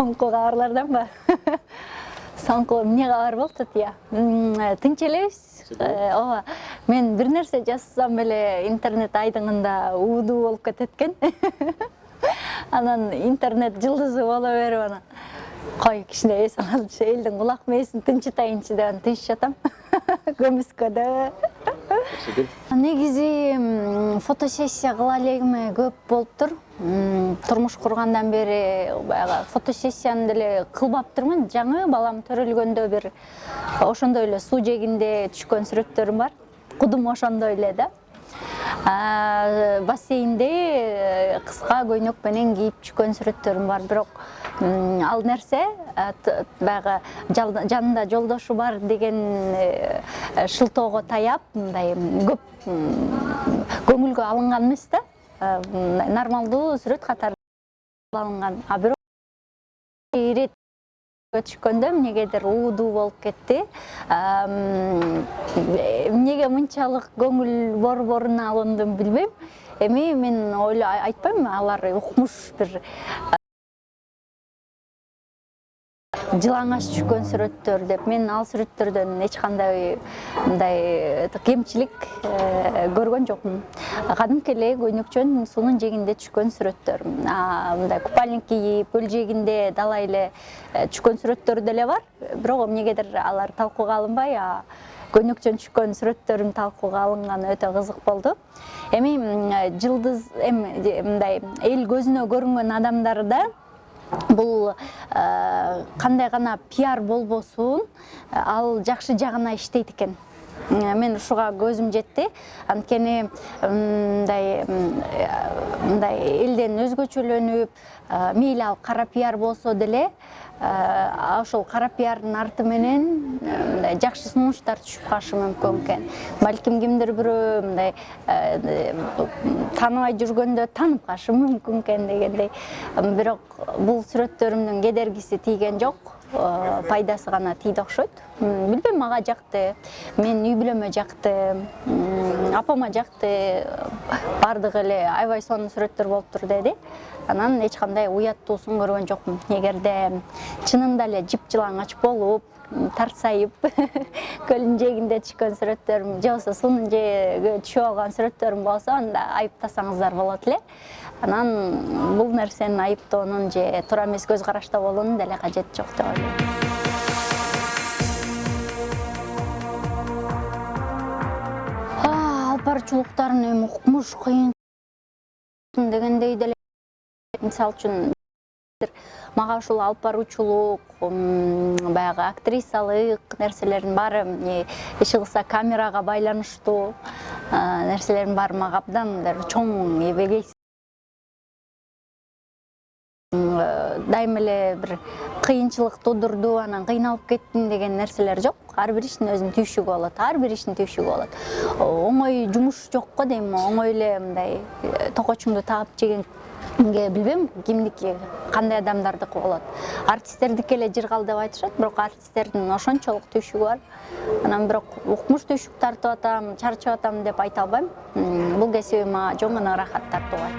Соңку кабарлардан ба? Соңку эмне кабар болду тия? Тынч элебиз. Ооба. Мен бир нерсе жазсам эле интернет айдыңында уудуу болуп кетет экен. Анан интернет жылдызы боло берип анан кой кичине эс алчу элдин кулак мээсин тынчытайынчы деп тынчып жатам. Көмүскөдө. Негизи фотосессия кыла элегиме көп болуптур. Турмуш кургандан бери баягы фотосессияны деле кылбаптырмын. Жаңы балам төрөлгөндө бир ошондой эле суу жегинде түшкөн сүрөттөрүм бар. Кудум ошондой эле да. Бассейнде кыска көйнөк менен кийип түшкөн сүрөттөрүм бар. Бирок ал нерсе баягы жанында жолдошу бар деген шылтоого таяп, мындай көп көңүлгө алынган эмес да. Нормалдуу сүрөт катары алынган. А бирок ирет түшкөндө эмнегедир уудуу болуп кетти. Эмнеге мынчалык көңүл борборуна алындым билбейм. Эми мен айтпайм, алар укмуш бир жылаңаш түшкөн сүрөттөр деп. Мен ал сүрөттөрдөн эч кандай мындай кемчилик көргөн жокмун. Кадимки эле көйнөкчөн суунун жегинде түшкөн сүрөттөр. Мындай купальник кийип, көл жегинде дала эле түшкөн сүрөттөр деле бар. Бирок эмнегедир алар талкууга алынбай, көйнөкчөн түшкөн сүрөттөрүм талкууга алынганы өтө кызык болду. Эми жылдыз мындай эл көзүнө көрүнгөн адамдарда бул кандай гана пиар болбосун, ал жакшы жагына иштейт экен. Мен ушуга көзүм жетти. Анткени мындай элден өзгөчөлөнүп, мейли ал кара пиар болсо деле, ошол кара пиардын арты менен жакшы сунуштар түшүп калышы мүмкүн экен. Балким кимдир бирөө мындай тааныбай жүргөндө таанып калышы мүмкүн экен дегендей. Бирок бул сүрөттөрүмдүн кедергиси тийген жок. Пайдасы гана тийди окшойт. Билбейм, мага жакты. Мен үй бүлөмө жакты, апама жакты. Бардыгы эле аябай сонун сүрөттөр болуптур деди. Анан эч кандай уяттуусун көргөн жокмун. Эгерде чынында эле жыпжылаңач болуп, тарсайып, көлдүн жээгинде түшкөн сүрөттөрүм, же болбосо суунун жээге түшүп алган сүрөттөрүм болсо, анда айыптасаңыздар болот эле. Анан бул нерсени айыптоонун же туура эмес көз карашта болуунун деле кажети жок деп ойлойм. Алпарчулуктарын эми укмуш кыйын дегендей деле. Мисалы үчүн мага ушул алып баруучулук, баягы актрисалык нерселердин баары, эч кылса камерага байланыштуу нерселердин баары мага абдан чоң эбегейсиз. Дайым эле бир кыйынчылык туудурду, анан кыйналып кеттим деген нерселер жок. Ар бир иштин өзүнүн түйшүгү болот, ар бир иштин түйшүгү болот. Оңой жумуш жок го дейм, оңой эле мындай токочуңду таап жеген билбейм, кимдики, кандай адамдардыкы болот. Артисттердики эле жыргал деп айтышат, бирок артисттердин ошончолук түйшүгү бар. Анан бирок укмуш түйшүк тартып атам, чарчап атам деп айта албайм. Бул кесиби мага жөн гана ырахат тартууга.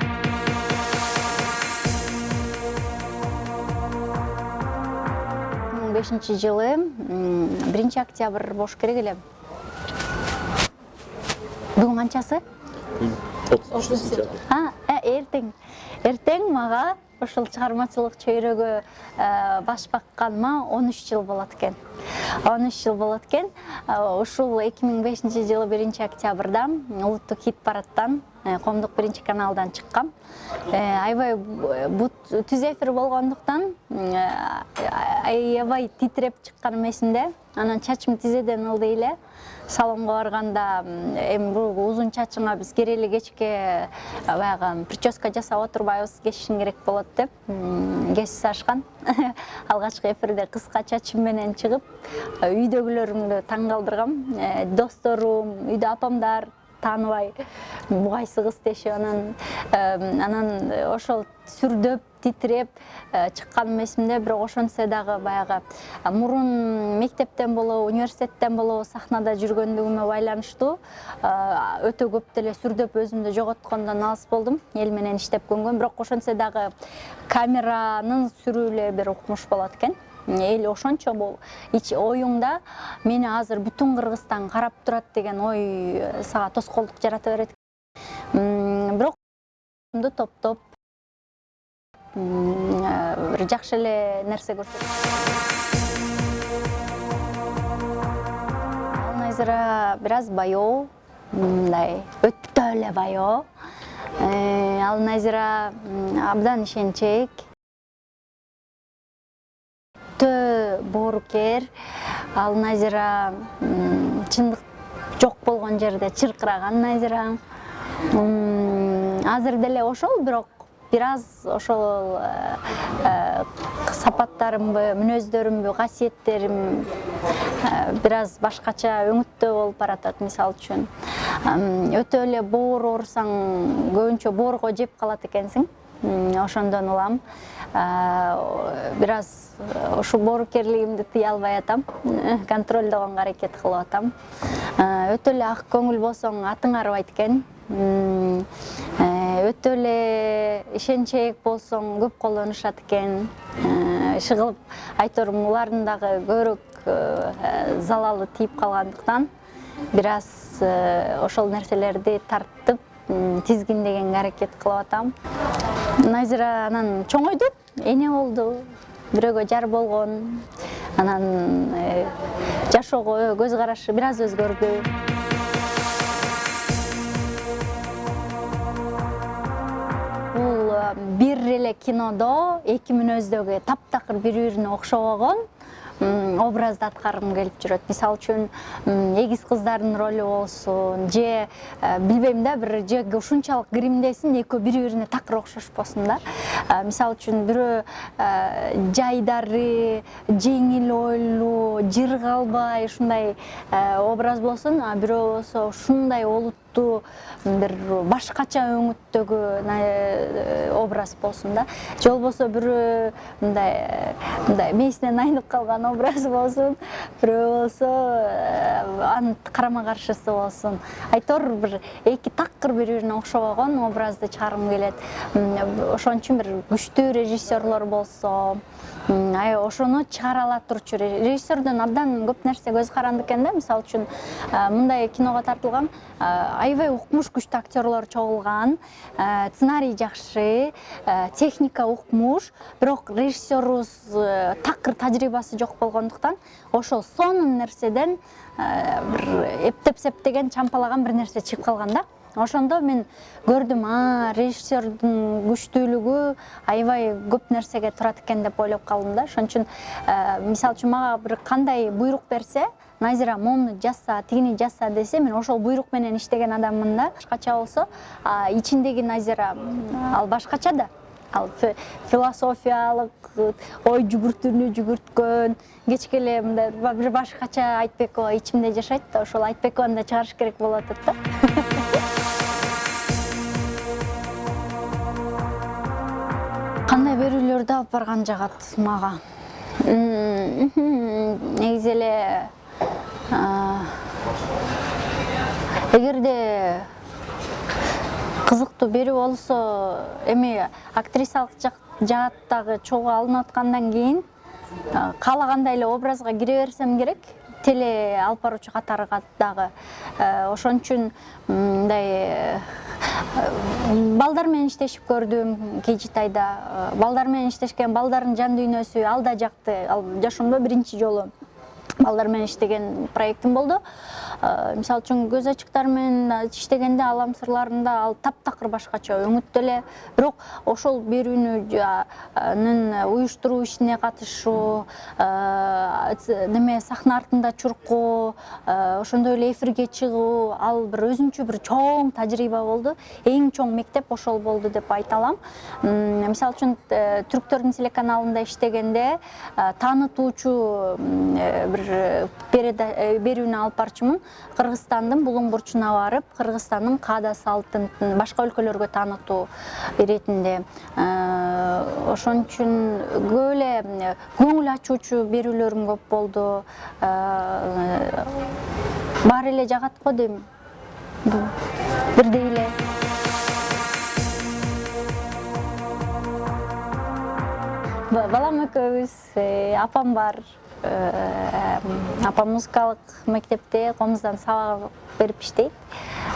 2005 жылы 1 октябрь болуш керек эле. Бүгүн канчасы? 30 сентябрь. Эртең мага ушул чыгармачылык чөйрөгө баш бакканыма 13 жыл болот экен. 13 жыл болот экен. Ушул 2005 жылы 1 октябрда улуттук хит парадтан, коомдук 1 каналдан чыккам. Аябай бут түз эфир болгондуктан аябай титиреп чыкканым эсимде. Анан чачым тизеден ылдый эле. Салонго барганда эми бул узун чачыңа биз керели кечке баягы прическа жасап отурбайбыз, кесишиң керек болот деп кесип ашкан. Алгачкы эфирде кыска чачым менен чыгып, үйдөгүлөрүмдү таң калтыргам. Досторум, үйдө апамдар тааныбай бугайсы кыз дешип, анан ошол сүрдөп титиреп чыкканым эсимде, бирок ошентсе дагы баягы мурун мектептен болобу, университеттен болобу сахнада жүргөндүгүмө байланыштуу өтө көп деле сүрдөп өзүмдү жоготкондон алыс болдум. Эл менен иштеп көнгөм, бирок ошентсе дагы камеранын сүрүү бир укмуш болот экен. Эл ошончо оюңда мени азыр бүтүн Кыргызстан карап турат деген ой сага тоскоолдук жарата берет. Бирок топтоп бир жакшы эле нерсе көрсөтөт. Ал Найзира бир аз баяу, мындай өтө эле баяу. Ал Найзира абдан ишенчек, өтө боорукер. Ал Найзира чындык жок болгон жерде чыркыраган Найзира. Азыр деле ошол, бирок бир аз ошол сапаттарымбы, мүнөздөрүмбү, касиеттерим бир аз башкача өңүттүү болуп баратат. Мисалы үчүн өтө эле боор оорусаң көбүнчө боорго жеп калат экенсиң. Ошондон улам бир аз ошо боорукерлигимди тыя албай атам, контролдогонго аракет кылып атам. Өтө эле ак көңүл болсоң атың арыбайт экен. Өтө эле ишенчээк болсоң көп колдонушат экен. Шыгылып айторум, улардын дагы көбүрөөк залалы тийип калгандыктан бир аз ошол нерселерди тартып тизгиндегенге аракет кылып атам. Найзира анан чоңойду, эне болду, бирөөгө жар болгон. Анан жашоого көз карашы бир аз өзгөрдү. Бул бир эле кинодо эки мүнөздөгү таптакыр бири-бирине окшобогон образды аткаргым келип жүрөт. Мисалы үчүн эгиз кыздардын ролу болсун, же билбейм да, бир же ушунчалык гримдесин, экөө бири-бирине такыр окшошпосун да. Мисалы үчүн бирөө жайдары, жеңил ойлуу, жыргалбай ушундай образ болсун, а бирөө болсо ушундай олуттуу бир башкача өңүттөгү образ болсун да. Же болбосо бирөө мындай мээсинен айнып калган образ болсун, бирөө болсо анын карама каршысы болсун. Айтор бир эки такыр бири-бирине окшобогон образды чыгаргым келет. Ошон үчүн бир күчтүү режиссерлор болсо, ошону чыгара ала турчу режиссерден абдан көп нерсе көз каранды экен да. Мисалы үчүн мындай киного тартылган аябай укмуш күчтүү актерлор чогулган, сценарий жакшы, техника укмуш, бирок режиссерубуз такыр тажрыйбасы жок болгондуктан ошол сонун нерседен бир эптеп-септеген, чампалаган бир нерсе чыгып калган да. Ошондо мен көрдүм, режиссердин күчтүүлүгү аябай көп нерсеге турат экен деп ойлоп калдым да. Ошон үчүн мисалы үчүн мага бир кандай буйрук берсе, Найзира моуну жазса, тигини жазса десе, мен ошол буйрук менен иштеген адаммын да. Башкача болсо, ичиндеги Найзира ал башкача да. Ал философиялык ой жүгүртүүнү жүгүрткөн, кечке эле мындай бир башкача Айтбекова ичимде жашайт да, ошол Айтбекованы да чыгарыш керек болуп атат да. Кандай берүүлөрдү алып барган жагат мага? Негизи эле эгерде кызыктуу берүү болсо, эми актрисалык жааттагы чогуу алынып аткандан кийин каалагандай эле образга кире берсем керек, теле алып баруучу катары дагы. Ошон үчүн мындай балдар менен иштешип көрдүм Кежитайда. Балдар менен иштешкен, балдардын жан дүйнөсү ал да жакты. Ал жашоомдо биринчи жолу балдар менен иштеген проектим болду. Мисалы үчүн көз ачыктар менен иштегенде Алам сырларында ал таптакыр башкача өңүттүү эле, бирок ошол берүүнүн уюштуруу ишине катышуу, неме сахна артында чуркоо, ошондой эле эфирге чыгуу, ал бир өзүнчө бир чоң тажрыйба болду. Эң чоң мектеп ошол болду деп айта алам. Мисалы үчүн Түрктөрдүн телеканалында иштегенде таанытуучу бир берүүнү алып барчумун. Кыргызстандын булуң бурчуна барып, Кыргызстандын каада салтын башка өлкөлөргө таанытуу иретинде. ошон үчүн көп эле көңүл ачуучу берүүлөрүм көп болду. Баары эле жагат го дейм. Бирдей эле. Балам экөөбүз, апам бар. Апам музыкалык мектепте комуздан сабак берип иштейт.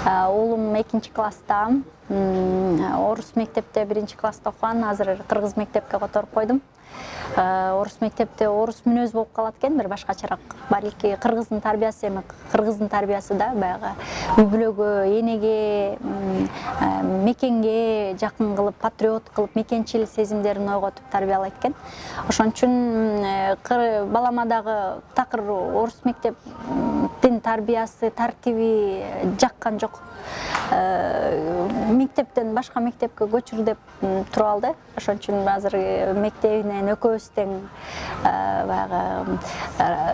Уулум 2-класста, орус мектепте 1-класста окуган, азыр кыргыз мектепке которуп койдум. Орус мектепте орус мүнөз болуп калат экен, бир башкачараак. Балки кыргыздын тарбиясы эми кыргыздын тарбиясы да, баягы үй бүлөгө, энеге, мекенге жакын кылып, патриот кылып, мекенчил сезимдерин ойготуп тарбиялайт экен. Ошон үчүн балама дагы такыр орус мектептин тарбиясы, тартиби жаккан жок. Мектептен башка мектепке көчүр деп туруп алды. Ошон үчүн азыр мектебинен экөөбүз тең баягы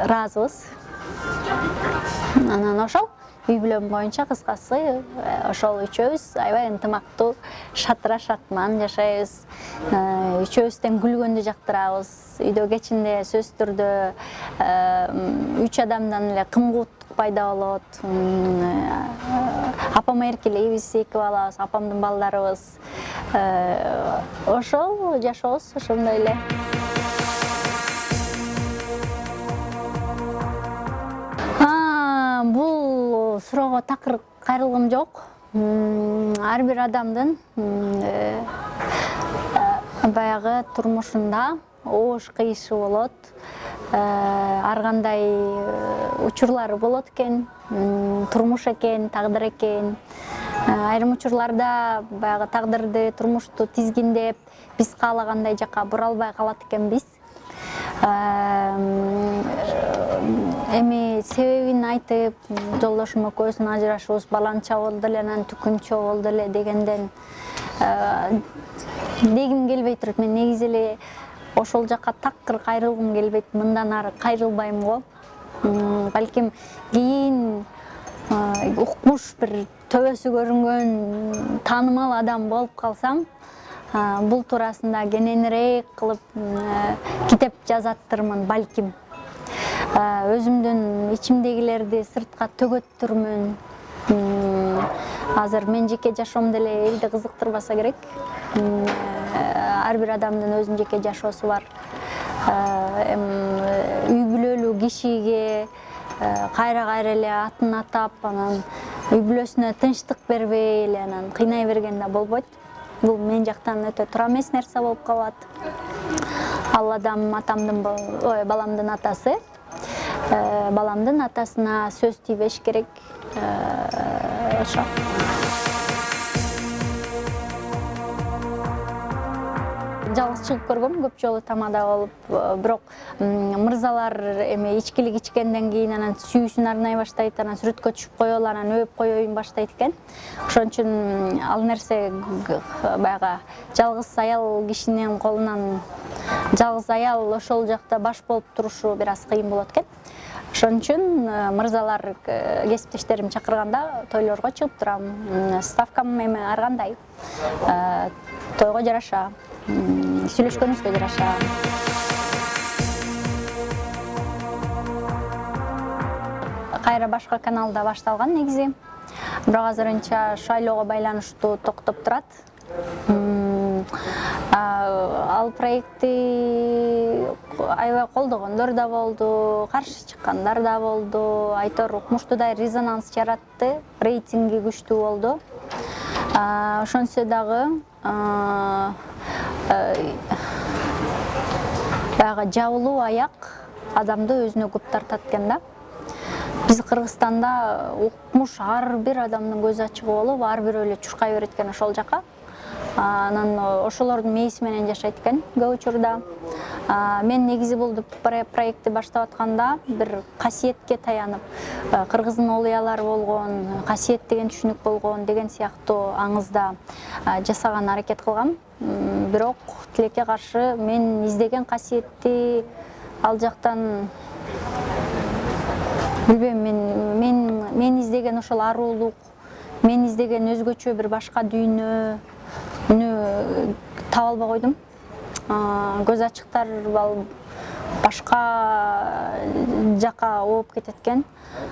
ыраазыбыз. Анан ошол үй бүлөм боюнча кыскасы ошол үчөөбүз аябай ынтымактуу, шатыра шатман жашайбыз. Үчөөбүз тең күлгөндү жактырабыз. Үйдө кечинде сөзсүз түрдө 3 адамдан эле кымгууттук пайда болот. Апама эркелейбиз, 2 балабыз, апамдын балдарыбыз. Ошол жашообуз ошондой эле. Бул суроого такыр кайрылгым жок. Ар бир адамдын баягы турмушунда оош кыйышы болот. Ар кандай учурлары болот экен. Турмуш экен, тагдыр экен. Айрым учурларда баягы тагдырды, турмушту тизгиндеп, биз каалагандай жакка бура албай калат экенбиз. Эми себебин айтып, жолдошум экөөбүздүн ажырашуубуз баланча болду эле, анан түкүнчө болду эле дегенден дегим келбей турат. Мен негизи эле ошол жакка такыр кайрылгым келбейт. Мындан ары кайрылбайм го. Балким кийин укмуш бир төбөсү көрүнгөн таанымал адам болуп калсам, бул туурасында кененирээк кылып китеп жазаттырмын балким. Өзүмдүн ичимдегилерди сыртка төгөттүрмүн. Азыр мен жеке жашоом деле элди кызыктырбаса керек. Ар бир адамдын өзүнүн жеке жашоосу бар. Үй бүлөлүү кишиге кайра эле атын атап, анан үй бүлөсүнө тынчтык бербей эле анан кыйнай берген да болбойт. Бул мен жактан өтө туура эмес нерсе болуп калат. Ал адам баламдын атасы. Баламдын атасына сөз тийбеш керек. Ошо. Жалгыз чыгып көргөм, көп жолу тамада болуп, бирок мырзалар эми ичкилик ичкенден кийин анан сүйүүсүн арнай баштайт, анан сүрөткө түшүп коелу, анан өп коеюн баштайт экен. Ошон үчүн ал нерсе баягы жалгыз аял кишинин колунан, жалгыз аял ошол жакта баш болуп турушу бир аз кыйын болот экен. Ошон үчүн мырзалар кесиптештерим чакырганда тойлорго чыгып турам. Ставкам эми ар кандай. Тойго жараша, сүйлөшкөнүбүзгө жараша. Кайра башка каналда башталган негизи. Бирок азырынча шайлоого байланыштуу токтоп турат. Ал проектти аябай колдогондор да болду, каршы чыккандар да болду. Айтор укмуштуудай резонанс жаратты, рейтинги күчтүү болду. Ошонсо дагы баягы жабылуу аяк адамды өзүнө көп тартат экен да. Биз Кыргызстанда укмуш ар бир адамдын көзү ачык болуп, ар бирөө эле чуркай берет экен ошол жака. Анан ошолордун мээси менен жашайт экен көп учурда. Мен негизи бул проектти баштап атканда бир касиетке таянып, кыргыздын олуялары болгон, касиет деген түшүнүк болгон деген сыяктуу аңызда жасаган аракет кылгам. Бирок тилекке каршы мен издеген касиетти ал жактан билбейм, мен издеген ошол аруулук, мен издеген өзгөчө бир башка дүйнөнү таба албай койдум. көз ачыктар башка жака ооп кетет экен.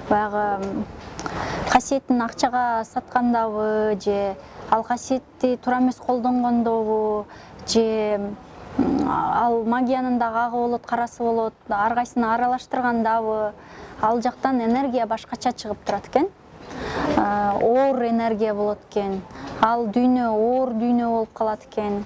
Баягы касиетин акчага саткандабы же ал касиетти туура эмес колдонгондобу же ал магиянын дагы агы болот, карасы болот, ар кайсысын аралаштыргандабы ал жактан энергия башкача чыгып турат экен. Оор энергия болот экен. Ал дүйнө оор дүйнө болуп калат экен.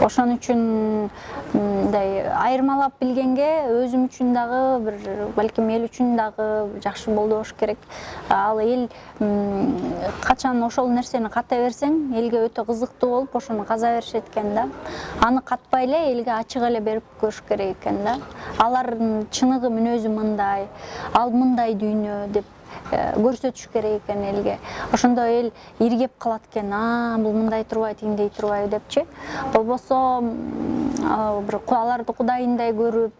Ошон үчүн мындай айырмалап билгенге өзүм үчүн дагы бир балким эл үчүн дагы жакшы болду болуш керек. Ал эл качан ошол нерсени ката берсең, элге өтө кызыктуу болуп ошону каза беришет экен да. Аны катпай эле элге ачык эле берип көрүш керек экен да. Алардын чыныгы мүнөзү мындай, ал мындай дүйнө деп көрсөтүш керек экен элге. Ошондо эл иргеп калат экен, бул мындай турбай, тиңдей турбай депчи. Болбосо бир аларды кудайындай көрүп,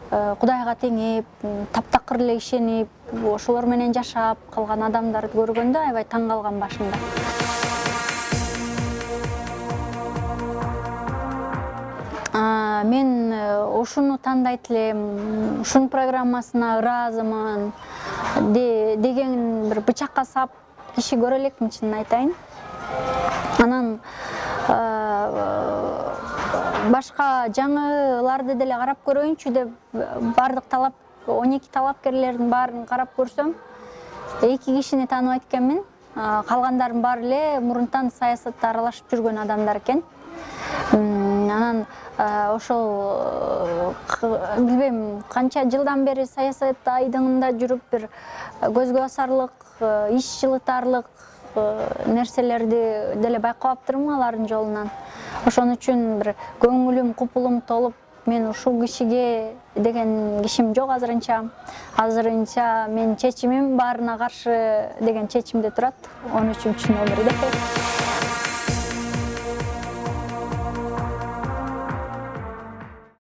кудайга теңеп, таптакыр эле ишенип, ошолор менен жашап калган адамдарды көргөндө аябай таң калган башында. Мен ушуну тандайт элем, ушунун программасына ыраазымын деген бир бычакка сап киши көрө элекмин, чынын айтайын. Анан башка жаңыларды деле карап көрөйүнчү деп бардык 12 талапкерлердин баарын карап көрсөм, 2 кишини тааныбайт экенмин. Калгандардын баары эле мурунтан саясатта аралашып жүргөн адамдар экен. Анан ошол билбейм канча жылдан бери саясат айдыңында жүрүп бир көзгө басарлык, иш жылытарлык нерселерди деле байкаптырмын алардын жолунан. Ошон үчүн бир көңүлүм, купулум толуп, мен ушул кишиге деген кишим жок азырынча. Азырынча менин чечимим баарына каршы деген чечимде турат. 13-номерде.